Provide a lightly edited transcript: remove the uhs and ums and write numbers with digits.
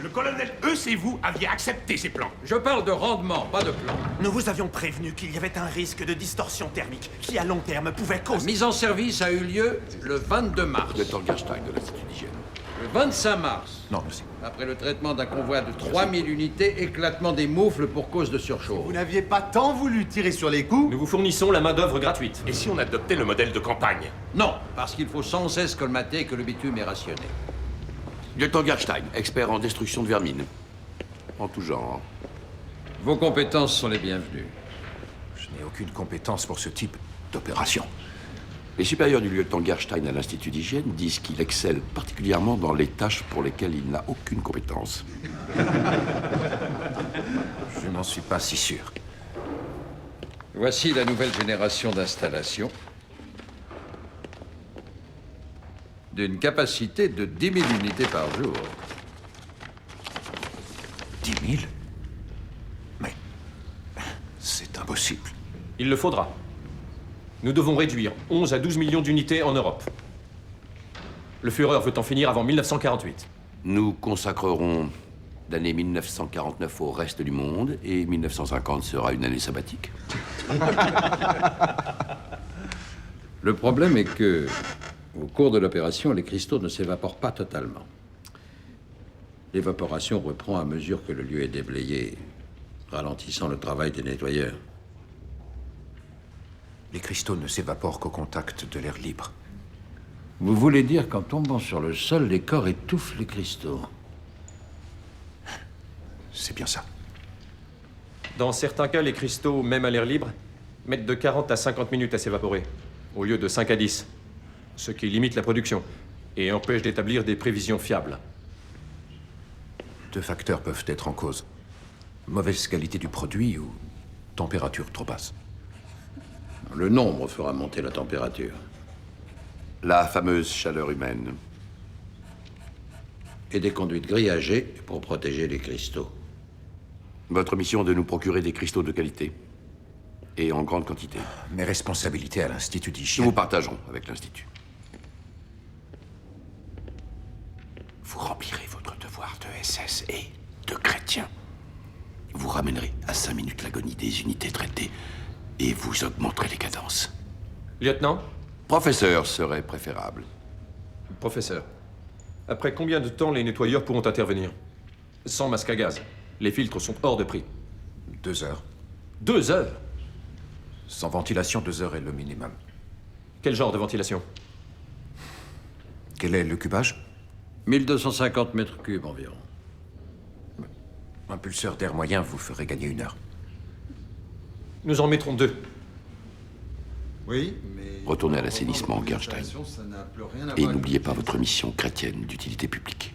le colonel Eus et vous aviez accepté ces plans. Je parle de rendement, pas de plan. Nous vous avions prévenu qu'il y avait un risque de distorsion thermique qui, à long terme, pouvait La causer... mise en service a eu lieu le 22 mars. Le Torgerstein de l'Institut d'hygiène. Le 25 mars. Non, merci. Après le traitement d'un convoi de 3000 unités, éclatement des moufles pour cause de Vous surchauffe. n'aviez pas tant voulu tirer sur les coups. Nous vous fournissons la main-d'œuvre gratuite. Et si on adoptait le modèle de campagne? Non, parce qu'il faut sans cesse colmater et que le bitume est rationné. Lieutenant Gerstein, expert en destruction de vermine. En tout genre. Vos compétences sont les bienvenues. Je n'ai aucune compétence pour ce type d'opération. Les supérieurs du lieutenant Gerstein à l'Institut d'hygiène disent qu'il excelle particulièrement dans les tâches pour lesquelles il n'a aucune compétence. Je n'en suis pas si sûr. Voici la nouvelle génération d'installations. D'une capacité de 10 000 unités par jour. 10 000? Mais... c'est impossible. Il le faudra. Nous devons réduire 11 à 12 millions d'unités en Europe. Le Führer veut en finir avant 1948. Nous consacrerons l'année 1949 au reste du monde et 1950 sera une année sabbatique. Le problème est que, au cours de l'opération, les cristaux ne s'évaporent pas totalement. L'évaporation reprend à mesure que le lieu est déblayé, ralentissant le travail des nettoyeurs. Les cristaux ne s'évaporent qu'au contact de l'air libre. Vous voulez dire qu'en tombant sur le sol, les corps étouffent les cristaux? C'est bien ça. Dans certains cas, les cristaux, même à l'air libre, mettent de 40 à 50 minutes à s'évaporer, au lieu de 5 à 10, ce qui limite la production et empêche d'établir des prévisions fiables. 2 facteurs peuvent être en cause. Mauvaise qualité du produit ou température trop basse. Le nombre fera monter la température. La fameuse chaleur humaine. Et des conduites grillagées pour protéger les cristaux. Votre mission est de nous procurer des cristaux de qualité. Et en grande quantité. Mes responsabilités à l'Institut Nous d'hygiène... vous partagerons avec l'Institut. Vous remplirez votre devoir de SS et de chrétien. Vous ramènerez à 5 minutes l'agonie des unités traitées et vous augmenterez les cadences. Lieutenant, Professeur serait préférable. professeur, après combien de temps les nettoyeurs pourront intervenir? Sans masque à gaz. Les filtres sont hors de prix. 2 heures. 2 heures? Sans ventilation, 2 heures est le minimum. Quel genre de ventilation? Quel est le cubage? 1250 mètres cubes environ. Un pulseur d'air moyen vous ferait gagner 1 heure. Nous en mettrons 2. Oui, mais... Retournez à l'assainissement, Gerstein. Ça n'a plus rien à Et voir n'oubliez avec pas votre mission chrétienne d'utilité publique.